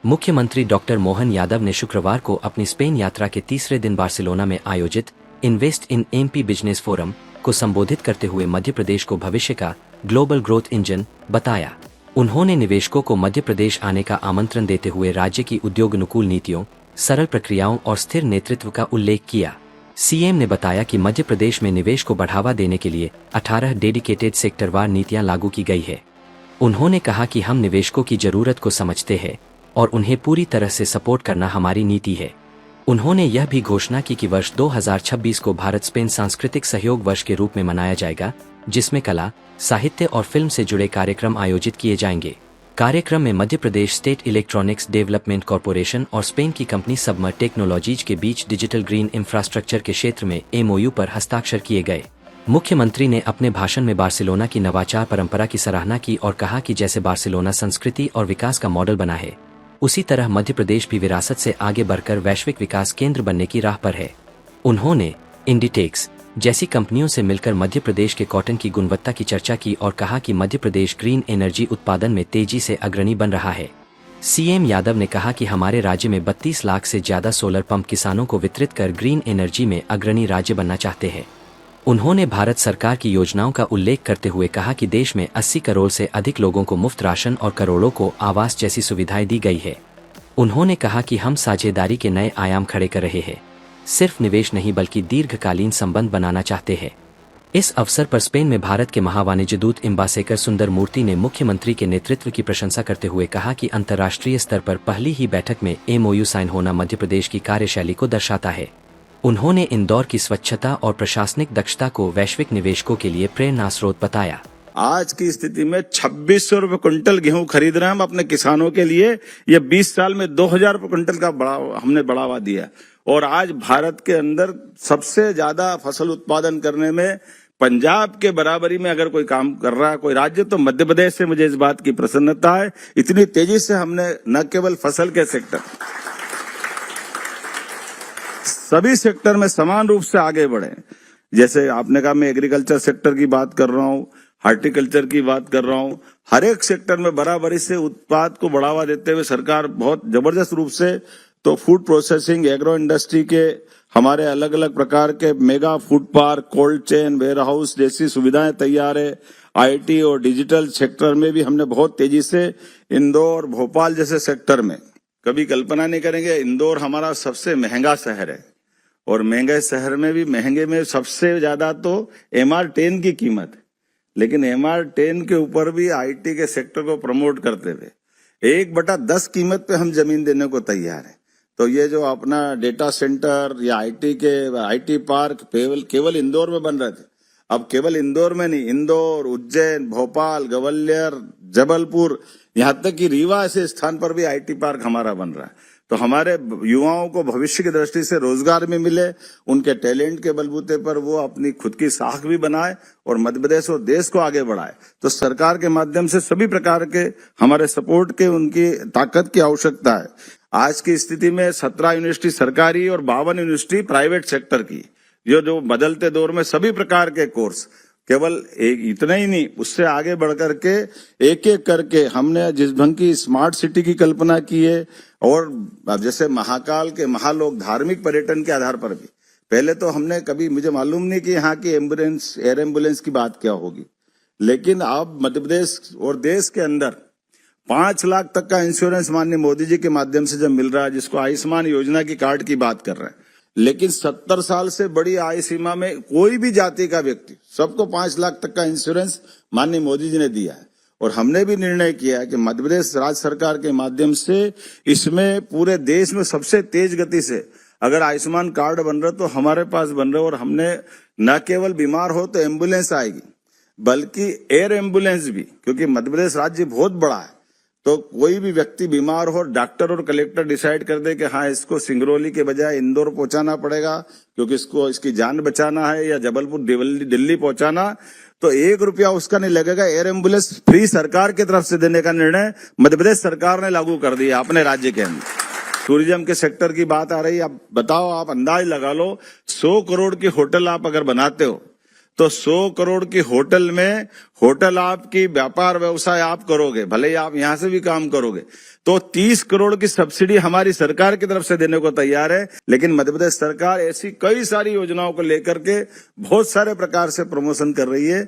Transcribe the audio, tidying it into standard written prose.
मुख्यमंत्री डॉक्टर मोहन यादव ने शुक्रवार को अपनी स्पेन यात्रा के तीसरे दिन बार्सिलोना में आयोजित invest in MP business forum को संबोधित करते हुए मध्य प्रदेश को भविष्य का ग्लोबल ग्रोथ इंजन बताया। उन्होंने निवेशकों को मध्य प्रदेश आने का आमंत्रण देते हुए राज्य की उद्योग अनुकूल नीतियों, सरल प्रक्रियाओं और स्थिर नेतृत्व का उल्लेख किया। सीएम ने बताया कि मध्य प्रदेश में निवेश को बढ़ावा देने के लिए 18 डेडिकेटेड सेक्टरवार नीतियां लागू की गई है। उन्होंने कहा कि हम निवेशकों की जरूरत को समझते हैं और उन्हें पूरी तरह से सपोर्ट करना हमारी नीति है। उन्होंने यह भी घोषणा की कि वर्ष 2026 को भारत स्पेन सांस्कृतिक सहयोग वर्ष के रूप में मनाया जाएगा, जिसमें कला, साहित्य और फिल्म से जुड़े कार्यक्रम आयोजित किए जाएंगे। कार्यक्रम में Madhya Pradesh state electronics development corporation और स्पेन की कंपनी सबमर टेक्नोलॉजीज के बीच डिजिटल ग्रीन इंफ्रास्ट्रक्चर के क्षेत्र में एमओयू पर हस्ताक्षर किए गए। मुख्यमंत्री ने अपने भाषण में बार्सिलोना की नवाचार परंपरा की सराहना की और कहा कि जैसे बार्सिलोना संस्कृति और विकास का मॉडल बना है, उसी तरह मध्य प्रदेश भी विरासत से आगे बढ़कर वैश्विक विकास केंद्र बनने की राह पर है। उन्होंने इंडिटेक्स जैसी कंपनियों से मिलकर मध्य प्रदेश के कॉटन की गुणवत्ता की चर्चा की और कहा कि मध्य प्रदेश ग्रीन एनर्जी उत्पादन में तेजी से अग्रणी बन रहा है। सीएम यादव ने कहा कि हमारे राज्य में 32 लाख से ज्यादा सोलर पंप किसानों को वितरित कर ग्रीन एनर्जी में अग्रणी राज्य बनना चाहते हैं। उन्होंने भारत सरकार की योजनाओं का उल्लेख करते हुए कहा कि देश में 80 करोड़ से अधिक लोगों को मुफ्त राशन और करोड़ों को आवास जैसी सुविधाएं दी गई है। उन्होंने कहा कि हम साझेदारी के नए आयाम खड़े कर रहे हैं, सिर्फ निवेश नहीं बल्कि दीर्घकालीन संबंध बनाना चाहते हैं। इस अवसर पर स्पेन में भारत के महावाणिज्य दूत एम्बासेडर सुंदर मूर्ति ने मुख्यमंत्री के नेतृत्व की प्रशंसा करते हुए कहा कि अंतर्राष्ट्रीय स्तर पर पहली ही बैठक में एमओयू साइन होना मध्य प्रदेश की कार्यशैली को दर्शाता है। उन्होंने इंदौर की स्वच्छता और प्रशासनिक दक्षता को वैश्विक निवेशकों के लिए प्रेरणा स्रोत बताया। आज की स्थिति में 2600 रुपए क्विंटल गेहूं खरीद रहे हैं हम अपने किसानों के लिए। ये 20 साल में 2000 रुपए क्विंटल का हमने बढ़ावा दिया और आज भारत के अंदर सबसे ज्यादा फसल उत्पादन करने में पंजाब के बराबरी में अगर कोई काम कर रहा है कोई राज्य तो मध्य प्रदेश से मुझे इस बात की प्रसन्नता है। इतनी तेजी से हमने न केवल फसल के सेक्टर, सभी सेक्टर में समान रूप से आगे बढ़े। जैसे आपने कहा, मैं एग्रीकल्चर सेक्टर की बात कर रहा हूँ, हार्टिकल्चर की बात कर रहा हूँ। हर एक सेक्टर में बराबरी से उत्पाद को बढ़ावा देते हुए सरकार बहुत जबरदस्त रूप से तो फूड प्रोसेसिंग, एग्रो इंडस्ट्री के हमारे अलग अलग प्रकार के mega food park, cold chain, warehouse जैसी सुविधाएं तैयार है। आईटी और डिजिटल सेक्टर में भी हमने बहुत तेजी से इंदौर, भोपाल जैसे सेक्टर में, कभी कल्पना नहीं करेंगे, इंदौर हमारा सबसे महंगा शहर है और महंगे शहर में भी महंगे में सबसे ज्यादा तो MR10 की कीमत है, लेकिन MR10 के ऊपर भी आईटी के सेक्टर को प्रमोट करते हुए 1/10 कीमत पे हम जमीन देने को तैयार है। तो ये जो अपना डेटा सेंटर या आईटी पार्क केवल इंदौर में बन रहे थे, अब केवल इंदौर में नहीं, इंदौर, उज्जैन, भोपाल, ग्वालियर, जबलपुर, यहाँ तक कि रीवा ऐसे स्थान पर भी आईटी पार्क हमारा बन रहा है। तो हमारे युवाओं को भविष्य की दृष्टि से रोजगार भी मिले, उनके टैलेंट के बलबूते पर वो अपनी खुद की साख भी बनाए और मध्य प्रदेश और देश को आगे बढ़ाए। तो सरकार के माध्यम से सभी प्रकार के हमारे सपोर्ट के, उनकी ताकत की आवश्यकता है। आज की स्थिति में 17 यूनिवर्सिटी सरकारी और 52 यूनिवर्सिटी प्राइवेट सेक्टर की, जो बदलते दौर में सभी प्रकार के कोर्स, केवल एक इतना ही नहीं, उससे आगे बढ़ करके एक एक करके हमने जिस ढंग की स्मार्ट सिटी की कल्पना की है और जैसे महाकाल के महालोक धार्मिक पर्यटन के आधार पर भी, पहले तो हमने कभी, मुझे मालूम नहीं कि यहाँ की एम्बुलेंस, एयर एम्बुलेंस की बात क्या होगी, लेकिन अब मध्य प्रदेश और देश के अंदर 5 लाख तक का इंश्योरेंस माननीय मोदी जी के माध्यम से जब मिल रहा है, जिसको आयुष्मान योजना की कार्ड की बात कर रहे हैं, लेकिन 70 साल से बड़ी आयु सीमा में कोई भी जाति का व्यक्ति, सबको 5 लाख तक का इंश्योरेंस माननीय मोदी जी ने दिया है। और हमने भी निर्णय किया है कि मध्य प्रदेश राज्य सरकार के माध्यम से इसमें पूरे देश में सबसे तेज गति से अगर आयुष्मान कार्ड बन रहा तो हमारे पास बन रहा, और हमने न केवल बीमार हो तो एम्बुलेंस आएगी बल्कि एयर एम्बुलेंस भी, क्योंकि मध्य प्रदेश राज्य बहुत बड़ा है। तो कोई भी व्यक्ति बीमार हो, डॉक्टर और कलेक्टर डिसाइड कर दे कि हाँ इसको सिंगरौली के बजाय इंदौर पहुंचाना पड़ेगा क्योंकि इसकी जान बचाना है, या जबलपुर दिल्ली पहुंचाना, तो 1 रुपया उसका नहीं लगेगा। एयर एम्बुलेंस फ्री सरकार की तरफ से देने का निर्णय मध्य प्रदेश सरकार ने लागू कर दिया अपने राज्य के अंदर। टूरिज्म के सेक्टर की बात आ रही है, अब बताओ, आप अंदाज लगा लो, 100 करोड़ की होटल आप अगर बनाते हो तो 100 करोड़ की होटल में होटल आपकी व्यापार व्यवसाय आप करोगे, भले ही आप यहां से भी काम करोगे, तो 30 करोड़ की सब्सिडी हमारी सरकार की तरफ से देने को तैयार है। लेकिन मध्य प्रदेश सरकार ऐसी कई सारी योजनाओं को लेकर के बहुत सारे प्रकार से प्रमोशन कर रही है।